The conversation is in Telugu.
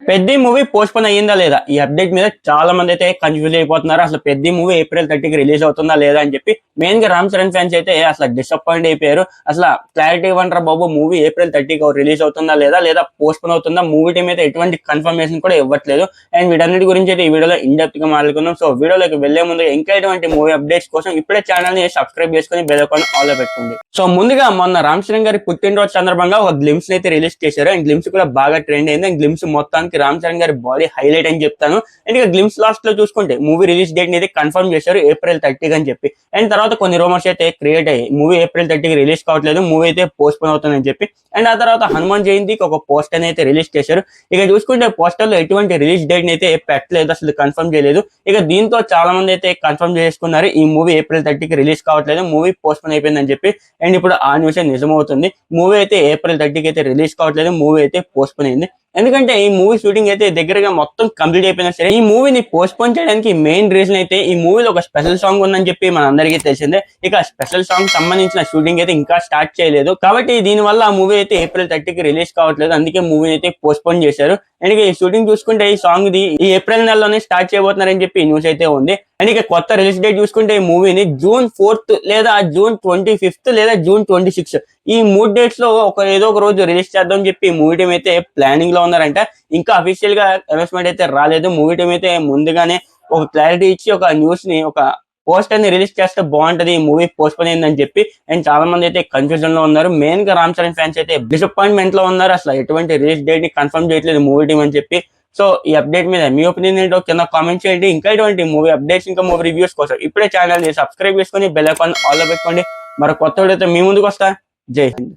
పెద్ద మూవీ పోస్ట్ పోన్ అయ్యిందా లేదా ఈ అప్డేట్ మీద చాలా మంది అయితే కన్ఫ్యూజ్ అయిపోతున్నారు. అసలు పెద్ద మూవీ ఏప్రిల్ 30కి రిలీజ్ అవుతుందా లేదా అని చెప్పి మెయిన్ గా రామ్ చరణ్ ఫ్యాన్స్ అయితే అసలు డిసప్పాయింట్ అయిపోయారు. అసలు క్లారిటీ ఇవ్వంటారా బాబు, మూవీ ఏప్రిల్ 30కి రిలీజ్ అవుతుందా లేదా పోస్ట్ పోన్ అవుతుందా, మూవీ టీం అయితే ఎటువంటి కన్ఫర్మేషన్ కూడా ఇవ్వట్లేదు. అండ్ వీటన్నిటి గురించి అయితే ఈ వీడియోలో ఇన్ డెప్త్ గా మాట్లాడుకుందాం. సో వీడియోలోకి వెళ్లే ముందు ఇంకా ఎటువంటి మూవీ అప్డేట్స్ కోసం ఇప్పుడే ఛానల్ ని సబ్స్క్రైబ్ చేసుకుని బెల్ ఐకాన్ ఆల్ లో పెట్టుకోండి. సో ముందుగా మొన్న రామ్ చరణ్ గారి పుట్టినరోజు సందర్భంగా ఒక గ్లిమ్స్ అయితే రిలీజ్ చేశారు. అండ్ గ్లిమ్స్ కూడా బాగా ట్రెండ్ అయింది. అండ్ గ్లిమ్స్ మొత్తానికి రామ్ చరణ్ గారి బాడీ హైలైట్ అని చెప్తాను. అండ్ ఇక గ్లిమ్స్ లాస్ట్ లో చూసుకుంటే మూవీ రిలీజ్ డేట్ అయితే కన్ఫర్మ్ చేశారు ఏప్రిల్ 30 అని చెప్పి. అండ్ తర్వాత కొన్ని రూమర్స్ అయితే క్రియేట్ అయ్యాయి, మూవీ ఏప్రిల్ 30కి రిలీజ్ కావట్లేదు, మూవీ అయితే పోస్ట్ పోన్ అవుతుందని చెప్పి. అండ్ ఆ తర్వాత హనుమాన్ జయంతికి ఒక పోస్టర్ అయితే రిలీజ్ చేశారు. ఇక చూసుకుంటే పోస్టర్ లో ఎటువంటి రిలీజ్ డేట్ అయితే పెట్టలేదు, అసలు కన్ఫర్మ్ చేయలేదు. ఇక దీంతో చాలా మంది అయితే కన్ఫర్మ్ చేసుకున్నారు ఈ మూవీ ఏప్రిల్ 30కి రిలీజ్ కావట్లేదు, మూవీ పోస్ట్ పోన్ అయిపోయిందని చెప్పి. అండ్ ఇప్పుడు ఆ న్యూస్ నిజమవుతుంది, మూవీ అయితే ఏప్రిల్ 30కి అయితే రిలీజ్ కావట్లేదు, మూవీ అయితే పోస్ట్ పోన్ అయింది. ఎందుకంటే ఈ మూవీ షూటింగ్ అయితే దగ్గరగా మొత్తం కంప్లీట్ అయిపోయినా సరే ఈ మూవీని పోస్ట్ పోన్ చేయడానికి మెయిన్ రీజన్ అయితే ఈ మూవీలో ఒక స్పెషల్ సాంగ్ ఉందని చెప్పి మన అందరికీ తెలిసిందే. ఇక స్పెషల్ సాంగ్ సంబంధించిన షూటింగ్ అయితే ఇంకా స్టార్ట్ చేయలేదు, కాబట్టి దీని వల్ల ఆ మూవీ అయితే ఏప్రిల్ 30కి రిలీజ్ కావట్లేదు, అందుకే మూవీని అయితే పోస్ట్ పోన్ చేశారు. అండ్ ఇక ఈ షూటింగ్ చూసుకుంటే ఈ సాంగ్ ది ఈ ఏప్రిల్ నెలలోనే స్టార్ట్ చేయబోతున్నారని చెప్పి న్యూస్ అయితే ఉంది. అండ్ ఇక కొత్త రిలీజ్ డేట్ చూసుకుంటే ఈ మూవీని June 4th లేదా June 25th లేదా June 26th ఈ 3 డేట్స్ లో ఏదో ఒక రోజు రిలీజ్ చేద్దాం చెప్పి మూవీ టీం అయితే ప్లానింగ్ లో ఉన్నారంట. ఇంకా అఫీషియల్ గా అనౌన్స్మెంట్ అయితే రాలేదు. మూవీ టీం అయితే ముందుగానే ఒక క్లారిటీ ఇచ్చి ఒక న్యూస్ ని ఒక పోస్టర్ ని రిలీజ్ చేస్తే బాగుంటది, ఈ మూవీ పోస్ట్ పోన్ అయిందని చెప్పి. అండ్ చాలా మంది అయితే కన్ఫ్యూజన్ లో ఉన్నారు. మెయిన్ గా రామ్ చరణ్ ఫ్యాన్స్ అయితే డిసప్పాయింట్మెంట్ లో ఉన్నారు, అసలు ఎటువంటి రిలీజ్ డేట్ ని కన్ఫర్మ్ చేయట్లేదు మూవీ టీం అని చెప్పి. సో ఈ అప్డేట్ మీద మీ ఒపీనియన్ ఏంటో కింద కామెంట్ చేయండి. ఇంకా ఇటువంటి మూవీ అప్డేట్స్ ఇంకా మూవీ రివ్యూస్ కోసం ఇప్పుడే ఛానల్ ని సబ్స్క్రైబ్ చేసుకుని బెల్ ఐకాన్ ఆల్ లో పెట్టుకోండి. మరి కొత్త వీడియోతో మీ ముందుకు వస్తా. జై హింద్.